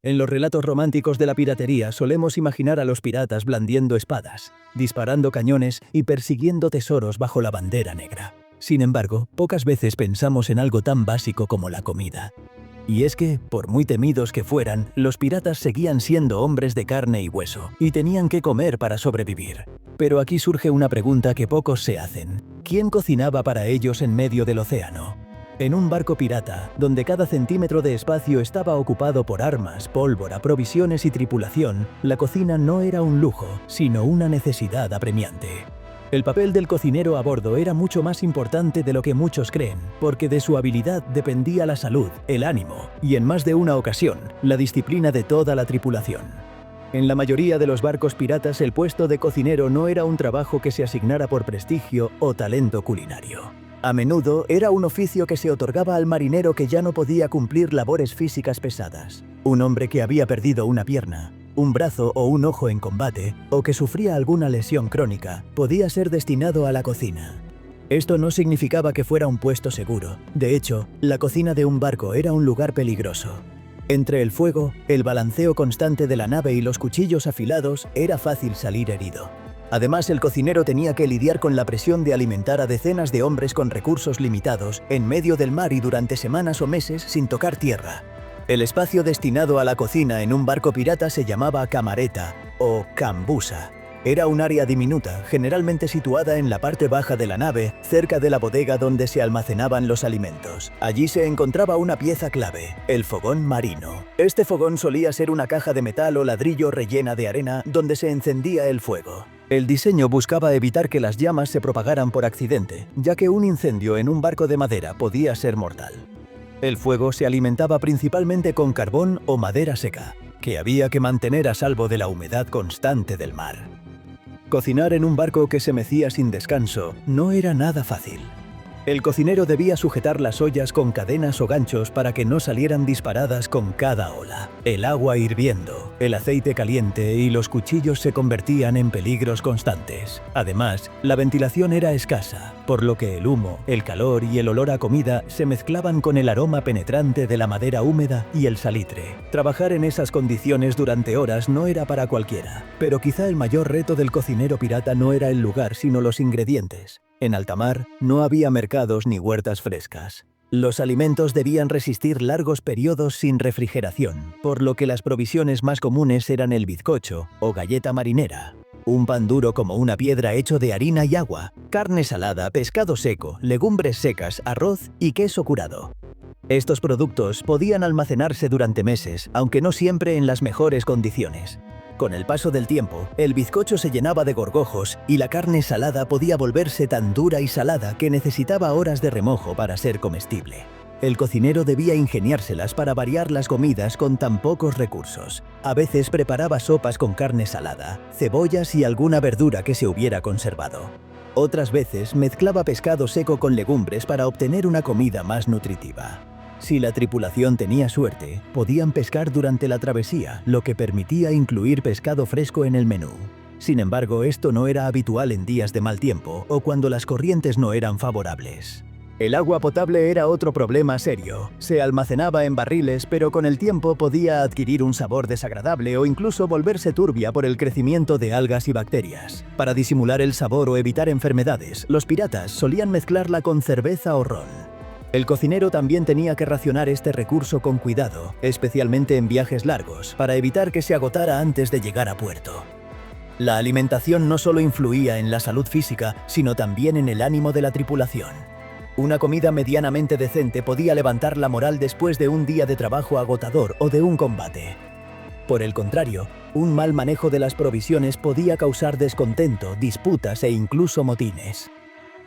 En los relatos románticos de la piratería solemos imaginar a los piratas blandiendo espadas, disparando cañones y persiguiendo tesoros bajo la bandera negra. Sin embargo, pocas veces pensamos en algo tan básico como la comida. Y es que, por muy temidos que fueran, los piratas seguían siendo hombres de carne y hueso, y tenían que comer para sobrevivir. Pero aquí surge una pregunta que pocos se hacen. ¿Quién cocinaba para ellos en medio del océano? En un barco pirata, donde cada centímetro de espacio estaba ocupado por armas, pólvora, provisiones y tripulación, la cocina no era un lujo, sino una necesidad apremiante. El papel del cocinero a bordo era mucho más importante de lo que muchos creen, porque de su habilidad dependía la salud, el ánimo y, en más de una ocasión, la disciplina de toda la tripulación. En la mayoría de los barcos piratas el puesto de cocinero no era un trabajo que se asignara por prestigio o talento culinario. A menudo era un oficio que se otorgaba al marinero que ya no podía cumplir labores físicas pesadas. Un hombre que había perdido una pierna, un brazo o un ojo en combate, o que sufría alguna lesión crónica, podía ser destinado a la cocina. Esto no significaba que fuera un puesto seguro. De hecho, la cocina de un barco era un lugar peligroso. Entre el fuego, el balanceo constante de la nave y los cuchillos afilados, era fácil salir herido. Además, el cocinero tenía que lidiar con la presión de alimentar a decenas de hombres con recursos limitados, en medio del mar y durante semanas o meses sin tocar tierra. El espacio destinado a la cocina en un barco pirata se llamaba camareta o cambusa. Era un área diminuta, generalmente situada en la parte baja de la nave, cerca de la bodega donde se almacenaban los alimentos. Allí se encontraba una pieza clave, el fogón marino. Este fogón solía ser una caja de metal o ladrillo rellena de arena donde se encendía el fuego. El diseño buscaba evitar que las llamas se propagaran por accidente, ya que un incendio en un barco de madera podía ser mortal. El fuego se alimentaba principalmente con carbón o madera seca, que había que mantener a salvo de la humedad constante del mar. Cocinar en un barco que se mecía sin descanso no era nada fácil. El cocinero debía sujetar las ollas con cadenas o ganchos para que no salieran disparadas con cada ola. El agua hirviendo, el aceite caliente y los cuchillos se convertían en peligros constantes. Además, la ventilación era escasa, por lo que el humo, el calor y el olor a comida se mezclaban con el aroma penetrante de la madera húmeda y el salitre. Trabajar en esas condiciones durante horas no era para cualquiera, pero quizá el mayor reto del cocinero pirata no era el lugar, sino los ingredientes. En alta mar no había mercados ni huertas frescas. Los alimentos debían resistir largos periodos sin refrigeración, por lo que las provisiones más comunes eran el bizcocho o galleta marinera, un pan duro como una piedra hecho de harina y agua, carne salada, pescado seco, legumbres secas, arroz y queso curado. Estos productos podían almacenarse durante meses, aunque no siempre en las mejores condiciones. Con el paso del tiempo, el bizcocho se llenaba de gorgojos y la carne salada podía volverse tan dura y salada que necesitaba horas de remojo para ser comestible. El cocinero debía ingeniárselas para variar las comidas con tan pocos recursos. A veces preparaba sopas con carne salada, cebollas y alguna verdura que se hubiera conservado. Otras veces mezclaba pescado seco con legumbres para obtener una comida más nutritiva. Si la tripulación tenía suerte, podían pescar durante la travesía, lo que permitía incluir pescado fresco en el menú. Sin embargo, esto no era habitual en días de mal tiempo o cuando las corrientes no eran favorables. El agua potable era otro problema serio. Se almacenaba en barriles, pero con el tiempo podía adquirir un sabor desagradable o incluso volverse turbia por el crecimiento de algas y bacterias. Para disimular el sabor o evitar enfermedades, los piratas solían mezclarla con cerveza o ron. El cocinero también tenía que racionar este recurso con cuidado, especialmente en viajes largos, para evitar que se agotara antes de llegar a puerto. La alimentación no solo influía en la salud física, sino también en el ánimo de la tripulación. Una comida medianamente decente podía levantar la moral después de un día de trabajo agotador o de un combate. Por el contrario, un mal manejo de las provisiones podía causar descontento, disputas e incluso motines.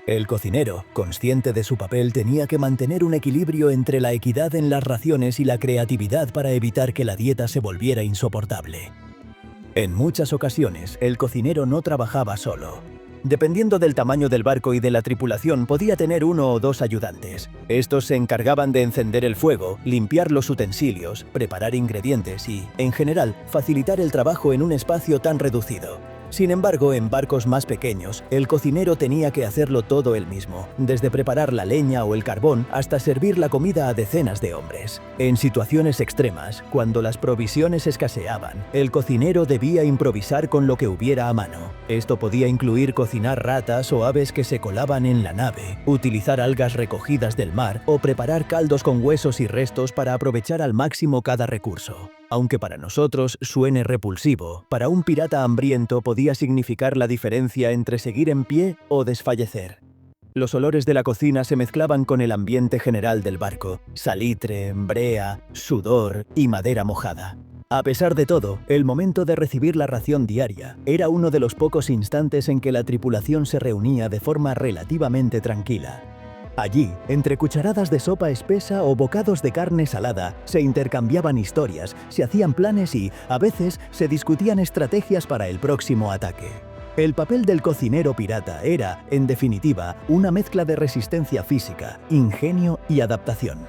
El cocinero, consciente de su papel, tenía que mantener un equilibrio entre la equidad en las raciones y la creatividad para evitar que la dieta se volviera insoportable. En muchas ocasiones, el cocinero no trabajaba solo. Dependiendo del tamaño del barco y de la tripulación, podía tener uno o dos ayudantes. Estos se encargaban de encender el fuego, limpiar los utensilios, preparar ingredientes y, en general, facilitar el trabajo en un espacio tan reducido. Sin embargo, en barcos más pequeños, el cocinero tenía que hacerlo todo él mismo, desde preparar la leña o el carbón hasta servir la comida a decenas de hombres. En situaciones extremas, cuando las provisiones escaseaban, el cocinero debía improvisar con lo que hubiera a mano. Esto podía incluir cocinar ratas o aves que se colaban en la nave, utilizar algas recogidas del mar o preparar caldos con huesos y restos para aprovechar al máximo cada recurso. Aunque para nosotros suene repulsivo, para un pirata hambriento podía significar la diferencia entre seguir en pie o desfallecer. Los olores de la cocina se mezclaban con el ambiente general del barco: salitre, brea, sudor y madera mojada. A pesar de todo, el momento de recibir la ración diaria era uno de los pocos instantes en que la tripulación se reunía de forma relativamente tranquila. Allí, entre cucharadas de sopa espesa o bocados de carne salada, se intercambiaban historias, se hacían planes y, a veces, se discutían estrategias para el próximo ataque. El papel del cocinero pirata era, en definitiva, una mezcla de resistencia física, ingenio y adaptación.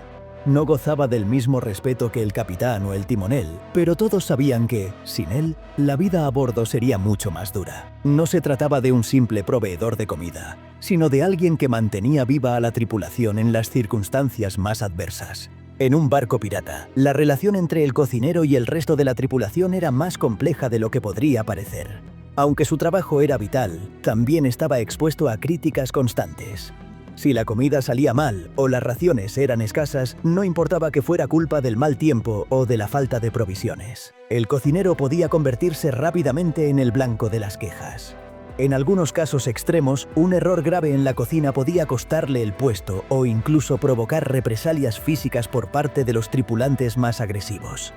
No gozaba del mismo respeto que el capitán o el timonel, pero todos sabían que, sin él, la vida a bordo sería mucho más dura. No se trataba de un simple proveedor de comida, sino de alguien que mantenía viva a la tripulación en las circunstancias más adversas. En un barco pirata, la relación entre el cocinero y el resto de la tripulación era más compleja de lo que podría parecer. Aunque su trabajo era vital, también estaba expuesto a críticas constantes. Si la comida salía mal o las raciones eran escasas, no importaba que fuera culpa del mal tiempo o de la falta de provisiones. El cocinero podía convertirse rápidamente en el blanco de las quejas. En algunos casos extremos, un error grave en la cocina podía costarle el puesto o incluso provocar represalias físicas por parte de los tripulantes más agresivos.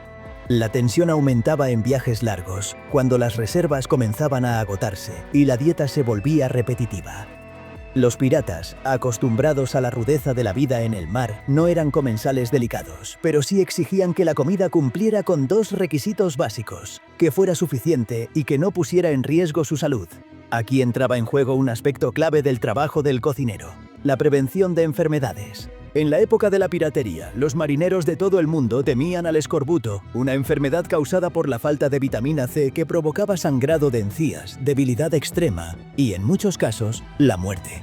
La tensión aumentaba en viajes largos, cuando las reservas comenzaban a agotarse y la dieta se volvía repetitiva. Los piratas, acostumbrados a la rudeza de la vida en el mar, no eran comensales delicados, pero sí exigían que la comida cumpliera con dos requisitos básicos: que fuera suficiente y que no pusiera en riesgo su salud. Aquí entraba en juego un aspecto clave del trabajo del cocinero: la prevención de enfermedades. En la época de la piratería, los marineros de todo el mundo temían al escorbuto, una enfermedad causada por la falta de vitamina C que provocaba sangrado de encías, debilidad extrema y, en muchos casos, la muerte.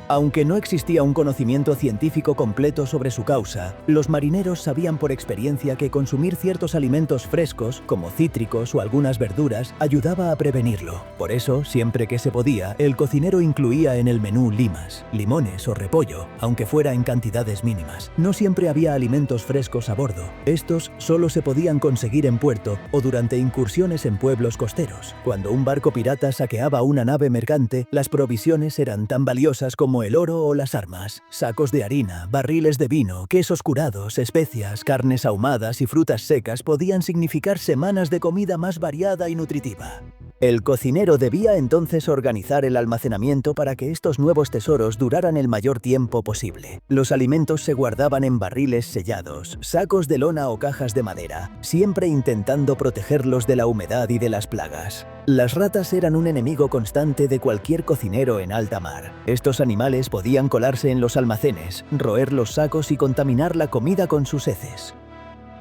Aunque no existía un conocimiento científico completo sobre su causa, los marineros sabían por experiencia que consumir ciertos alimentos frescos, como cítricos o algunas verduras, ayudaba a prevenirlo. Por eso, siempre que se podía, el cocinero incluía en el menú limas, limones o repollo, aunque fuera en cantidades mínimas. No siempre había alimentos frescos a bordo. Estos solo se podían conseguir en puerto o durante incursiones en pueblos costeros. Cuando un barco pirata saqueaba una nave mercante, las provisiones eran tan valiosas como el oro o las armas. Sacos de harina, barriles de vino, quesos curados, especias, carnes ahumadas y frutas secas podían significar semanas de comida más variada y nutritiva. El cocinero debía entonces organizar el almacenamiento para que estos nuevos tesoros duraran el mayor tiempo posible. Los alimentos se guardaban en barriles sellados, sacos de lona o cajas de madera, siempre intentando protegerlos de la humedad y de las plagas. Las ratas eran un enemigo constante de cualquier cocinero en alta mar. Estos animales podían colarse en los almacenes, roer los sacos y contaminar la comida con sus heces.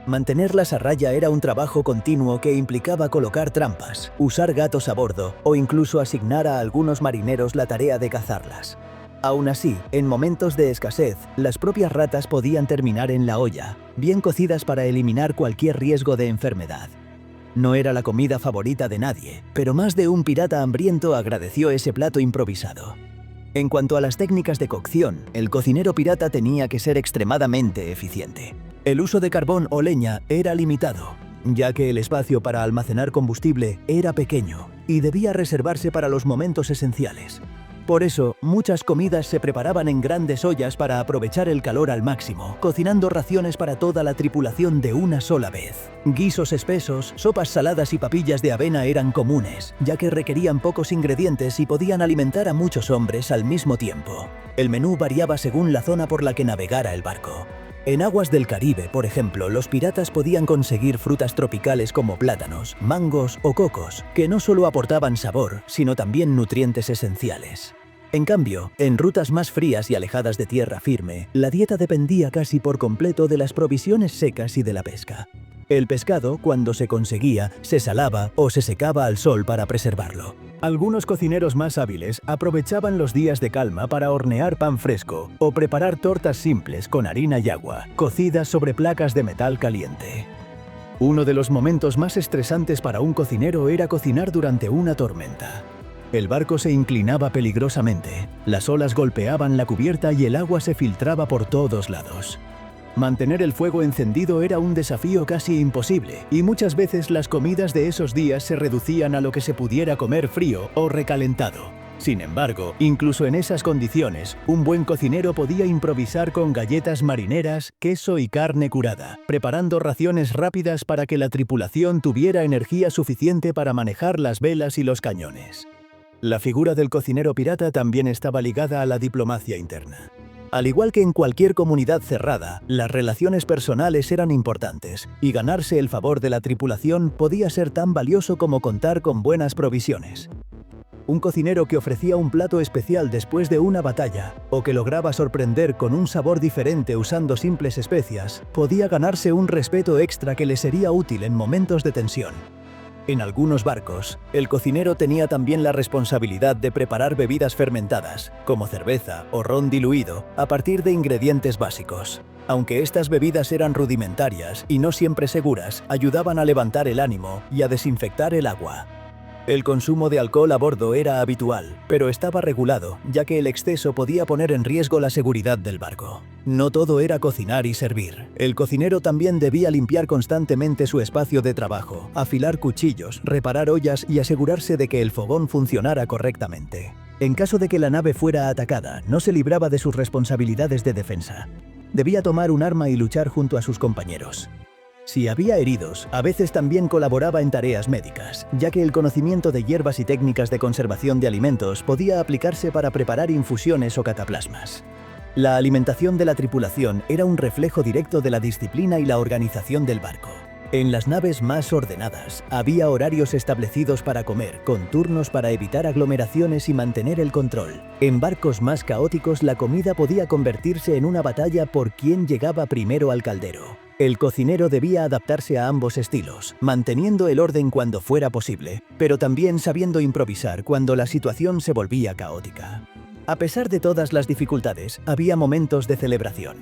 Mantenerlas a raya era un trabajo continuo que implicaba colocar trampas, usar gatos a bordo o incluso asignar a algunos marineros la tarea de cazarlas. Aún así, en momentos de escasez, las propias ratas podían terminar en la olla, bien cocidas para eliminar cualquier riesgo de enfermedad. No era la comida favorita de nadie, pero más de un pirata hambriento agradeció ese plato improvisado. En cuanto a las técnicas de cocción, el cocinero pirata tenía que ser extremadamente eficiente. El uso de carbón o leña era limitado, ya que el espacio para almacenar combustible era pequeño y debía reservarse para los momentos esenciales. Por eso, muchas comidas se preparaban en grandes ollas para aprovechar el calor al máximo, cocinando raciones para toda la tripulación de una sola vez. Guisos espesos, sopas saladas y papillas de avena eran comunes, ya que requerían pocos ingredientes y podían alimentar a muchos hombres al mismo tiempo. El menú variaba según la zona por la que navegara el barco. En aguas del Caribe, por ejemplo, los piratas podían conseguir frutas tropicales como plátanos, mangos o cocos, que no solo aportaban sabor, sino también nutrientes esenciales. En cambio, en rutas más frías y alejadas de tierra firme, la dieta dependía casi por completo de las provisiones secas y de la pesca. El pescado, cuando se conseguía, se salaba o se secaba al sol para preservarlo. Algunos cocineros más hábiles aprovechaban los días de calma para hornear pan fresco o preparar tortas simples con harina y agua, cocidas sobre placas de metal caliente. Uno de los momentos más estresantes para un cocinero era cocinar durante una tormenta. El barco se inclinaba peligrosamente, las olas golpeaban la cubierta y el agua se filtraba por todos lados. Mantener el fuego encendido era un desafío casi imposible, y muchas veces las comidas de esos días se reducían a lo que se pudiera comer frío o recalentado. Sin embargo, incluso en esas condiciones, un buen cocinero podía improvisar con galletas marineras, queso y carne curada, preparando raciones rápidas para que la tripulación tuviera energía suficiente para manejar las velas y los cañones. La figura del cocinero pirata también estaba ligada a la diplomacia interna. Al igual que en cualquier comunidad cerrada, las relaciones personales eran importantes, y ganarse el favor de la tripulación podía ser tan valioso como contar con buenas provisiones. Un cocinero que ofrecía un plato especial después de una batalla, o que lograba sorprender con un sabor diferente usando simples especias, podía ganarse un respeto extra que le sería útil en momentos de tensión. En algunos barcos, el cocinero tenía también la responsabilidad de preparar bebidas fermentadas, como cerveza o ron diluido, a partir de ingredientes básicos. Aunque estas bebidas eran rudimentarias y no siempre seguras, ayudaban a levantar el ánimo y a desinfectar el agua. El consumo de alcohol a bordo era habitual, pero estaba regulado, ya que el exceso podía poner en riesgo la seguridad del barco. No todo era cocinar y servir. El cocinero también debía limpiar constantemente su espacio de trabajo, afilar cuchillos, reparar ollas y asegurarse de que el fogón funcionara correctamente. En caso de que la nave fuera atacada, no se libraba de sus responsabilidades de defensa. Debía tomar un arma y luchar junto a sus compañeros. Si había heridos, a veces también colaboraba en tareas médicas, ya que el conocimiento de hierbas y técnicas de conservación de alimentos podía aplicarse para preparar infusiones o cataplasmas. La alimentación de la tripulación era un reflejo directo de la disciplina y la organización del barco. En las naves más ordenadas, había horarios establecidos para comer, con turnos para evitar aglomeraciones y mantener el control. En barcos más caóticos, la comida podía convertirse en una batalla por quién llegaba primero al caldero. El cocinero debía adaptarse a ambos estilos, manteniendo el orden cuando fuera posible, pero también sabiendo improvisar cuando la situación se volvía caótica. A pesar de todas las dificultades, había momentos de celebración.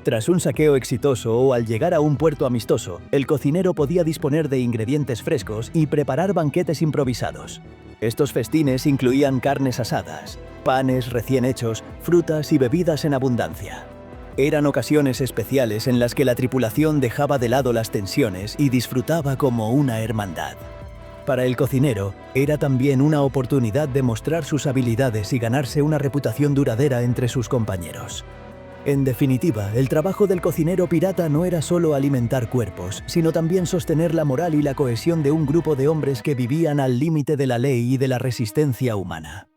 Tras un saqueo exitoso o al llegar a un puerto amistoso, el cocinero podía disponer de ingredientes frescos y preparar banquetes improvisados. Estos festines incluían carnes asadas, panes recién hechos, frutas y bebidas en abundancia. Eran ocasiones especiales en las que la tripulación dejaba de lado las tensiones y disfrutaba como una hermandad. Para el cocinero, era también una oportunidad de mostrar sus habilidades y ganarse una reputación duradera entre sus compañeros. En definitiva, el trabajo del cocinero pirata no era solo alimentar cuerpos, sino también sostener la moral y la cohesión de un grupo de hombres que vivían al límite de la ley y de la resistencia humana.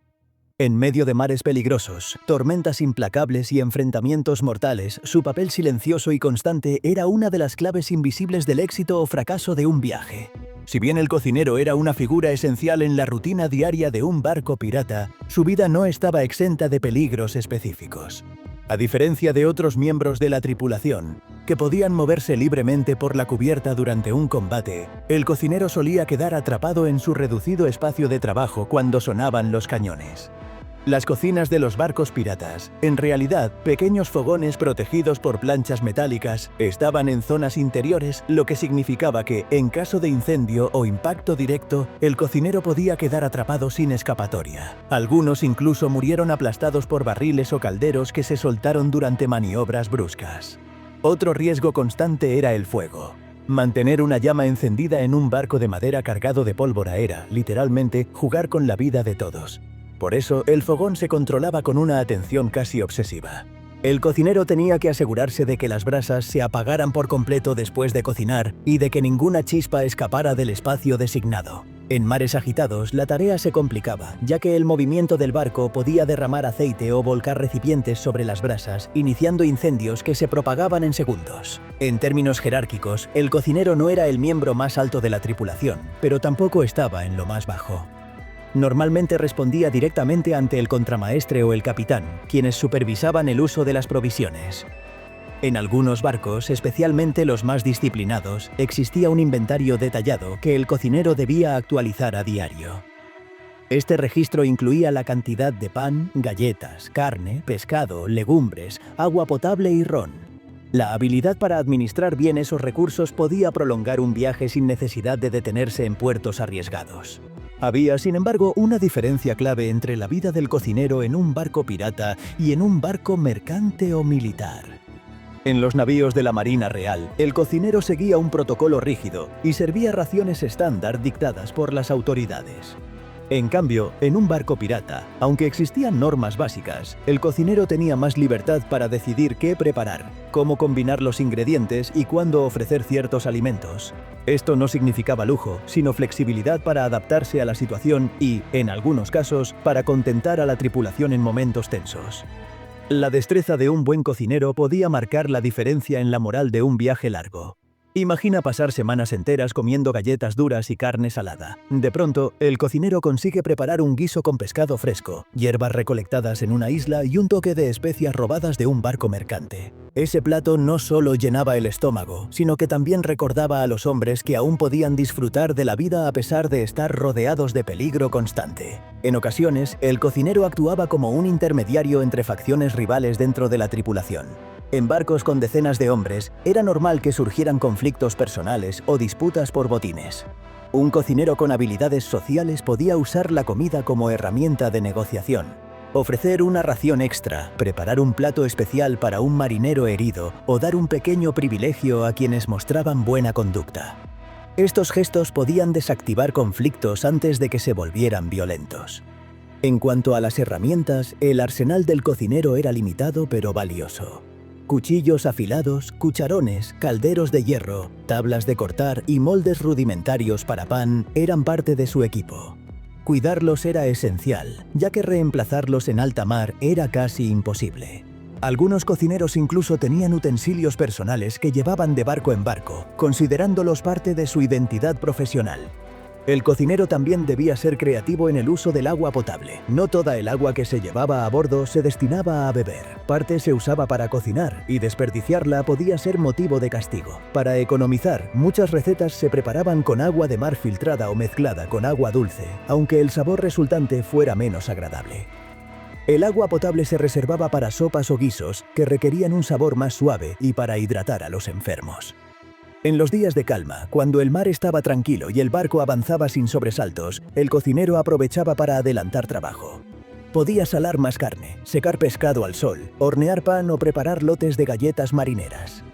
En medio de mares peligrosos, tormentas implacables y enfrentamientos mortales, su papel silencioso y constante era una de las claves invisibles del éxito o fracaso de un viaje. Si bien el cocinero era una figura esencial en la rutina diaria de un barco pirata, su vida no estaba exenta de peligros específicos. A diferencia de otros miembros de la tripulación, que podían moverse libremente por la cubierta durante un combate, el cocinero solía quedar atrapado en su reducido espacio de trabajo cuando sonaban los cañones. Las cocinas de los barcos piratas, en realidad pequeños fogones protegidos por planchas metálicas, estaban en zonas interiores, lo que significaba que, en caso de incendio o impacto directo, el cocinero podía quedar atrapado sin escapatoria. Algunos incluso murieron aplastados por barriles o calderos que se soltaron durante maniobras bruscas. Otro riesgo constante era el fuego. Mantener una llama encendida en un barco de madera cargado de pólvora era, literalmente, jugar con la vida de todos. Por eso, el fogón se controlaba con una atención casi obsesiva. El cocinero tenía que asegurarse de que las brasas se apagaran por completo después de cocinar y de que ninguna chispa escapara del espacio designado. En mares agitados, la tarea se complicaba, ya que el movimiento del barco podía derramar aceite o volcar recipientes sobre las brasas, iniciando incendios que se propagaban en segundos. En términos jerárquicos, el cocinero no era el miembro más alto de la tripulación, pero tampoco estaba en lo más bajo. Normalmente respondía directamente ante el contramaestre o el capitán, quienes supervisaban el uso de las provisiones. En algunos barcos, especialmente los más disciplinados, existía un inventario detallado que el cocinero debía actualizar a diario. Este registro incluía la cantidad de pan, galletas, carne, pescado, legumbres, agua potable y ron. La habilidad para administrar bien esos recursos podía prolongar un viaje sin necesidad de detenerse en puertos arriesgados. Había, sin embargo, una diferencia clave entre la vida del cocinero en un barco pirata y en un barco mercante o militar. En los navíos de la Marina Real, el cocinero seguía un protocolo rígido y servía raciones estándar dictadas por las autoridades. En cambio, en un barco pirata, aunque existían normas básicas, el cocinero tenía más libertad para decidir qué preparar, cómo combinar los ingredientes y cuándo ofrecer ciertos alimentos. Esto no significaba lujo, sino flexibilidad para adaptarse a la situación y, en algunos casos, para contentar a la tripulación en momentos tensos. La destreza de un buen cocinero podía marcar la diferencia en la moral de un viaje largo. Imagina pasar semanas enteras comiendo galletas duras y carne salada. De pronto, el cocinero consigue preparar un guiso con pescado fresco, hierbas recolectadas en una isla y un toque de especias robadas de un barco mercante. Ese plato no solo llenaba el estómago, sino que también recordaba a los hombres que aún podían disfrutar de la vida a pesar de estar rodeados de peligro constante. En ocasiones, el cocinero actuaba como un intermediario entre facciones rivales dentro de la tripulación. En barcos con decenas de hombres, era normal que surgieran conflictos personales o disputas por botines. Un cocinero con habilidades sociales podía usar la comida como herramienta de negociación. Ofrecer una ración extra, preparar un plato especial para un marinero herido o dar un pequeño privilegio a quienes mostraban buena conducta. Estos gestos podían desactivar conflictos antes de que se volvieran violentos. En cuanto a las herramientas, el arsenal del cocinero era limitado pero valioso. Cuchillos afilados, cucharones, calderos de hierro, tablas de cortar y moldes rudimentarios para pan eran parte de su equipo. Cuidarlos era esencial, ya que reemplazarlos en alta mar era casi imposible. Algunos cocineros incluso tenían utensilios personales que llevaban de barco en barco, considerándolos parte de su identidad profesional. El cocinero también debía ser creativo en el uso del agua potable. No toda el agua que se llevaba a bordo se destinaba a beber. Parte se usaba para cocinar y desperdiciarla podía ser motivo de castigo. Para economizar, muchas recetas se preparaban con agua de mar filtrada o mezclada con agua dulce, aunque el sabor resultante fuera menos agradable. El agua potable se reservaba para sopas o guisos que requerían un sabor más suave y para hidratar a los enfermos. En los días de calma, cuando el mar estaba tranquilo y el barco avanzaba sin sobresaltos, el cocinero aprovechaba para adelantar trabajo. Podía salar más carne, secar pescado al sol, hornear pan o preparar lotes de galletas marineras.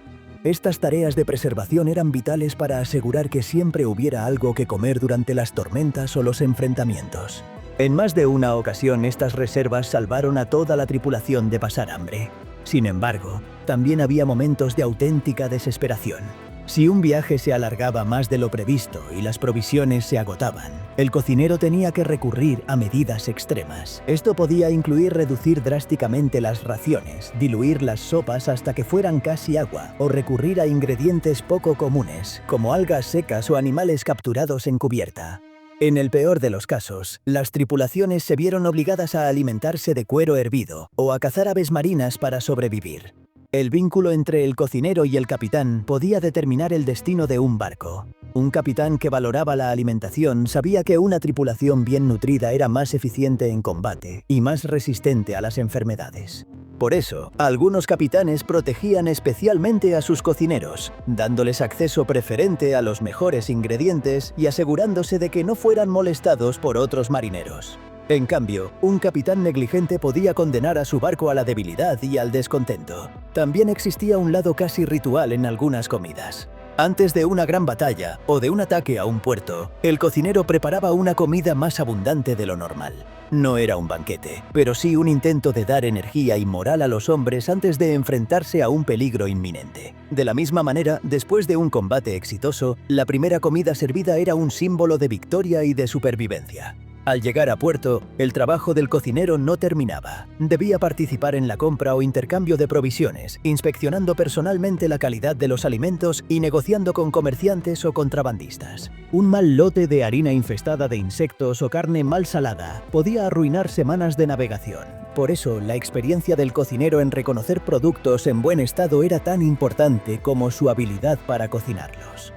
Estas tareas de preservación eran vitales para asegurar que siempre hubiera algo que comer durante las tormentas o los enfrentamientos. En más de una ocasión, estas reservas salvaron a toda la tripulación de pasar hambre. Sin embargo, también había momentos de auténtica desesperación. Si un viaje se alargaba más de lo previsto y las provisiones se agotaban, el cocinero tenía que recurrir a medidas extremas. Esto podía incluir reducir drásticamente las raciones, diluir las sopas hasta que fueran casi agua, o recurrir a ingredientes poco comunes, como algas secas o animales capturados en cubierta. En el peor de los casos, las tripulaciones se vieron obligadas a alimentarse de cuero hervido o a cazar aves marinas para sobrevivir. El vínculo entre el cocinero y el capitán podía determinar el destino de un barco. Un capitán que valoraba la alimentación sabía que una tripulación bien nutrida era más eficiente en combate y más resistente a las enfermedades. Por eso, algunos capitanes protegían especialmente a sus cocineros, dándoles acceso preferente a los mejores ingredientes y asegurándose de que no fueran molestados por otros marineros. En cambio, un capitán negligente podía condenar a su barco a la debilidad y al descontento. También existía un lado casi ritual en algunas comidas. Antes de una gran batalla o de un ataque a un puerto, el cocinero preparaba una comida más abundante de lo normal. No era un banquete, pero sí un intento de dar energía y moral a los hombres antes de enfrentarse a un peligro inminente. De la misma manera, después de un combate exitoso, la primera comida servida era un símbolo de victoria y de supervivencia. Al llegar a puerto, el trabajo del cocinero no terminaba. Debía participar en la compra o intercambio de provisiones, inspeccionando personalmente la calidad de los alimentos y negociando con comerciantes o contrabandistas. Un mal lote de harina infestada de insectos o carne mal salada podía arruinar semanas de navegación. Por eso, la experiencia del cocinero en reconocer productos en buen estado era tan importante como su habilidad para cocinarlos.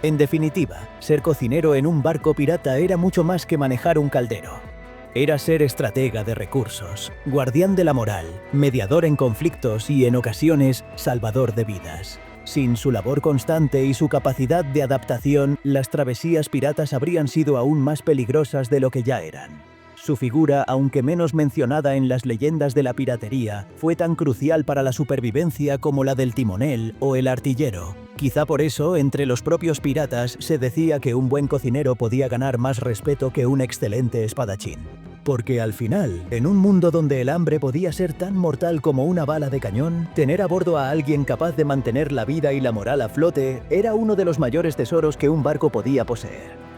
En definitiva, ser cocinero en un barco pirata era mucho más que manejar un caldero. Era ser estratega de recursos, guardián de la moral, mediador en conflictos y, en ocasiones, salvador de vidas. Sin su labor constante y su capacidad de adaptación, las travesías piratas habrían sido aún más peligrosas de lo que ya eran. Su figura, aunque menos mencionada en las leyendas de la piratería, fue tan crucial para la supervivencia como la del timonel o el artillero. Quizá por eso, entre los propios piratas se decía que un buen cocinero podía ganar más respeto que un excelente espadachín. Porque al final, en un mundo donde el hambre podía ser tan mortal como una bala de cañón, tener a bordo a alguien capaz de mantener la vida y la moral a flote era uno de los mayores tesoros que un barco podía poseer.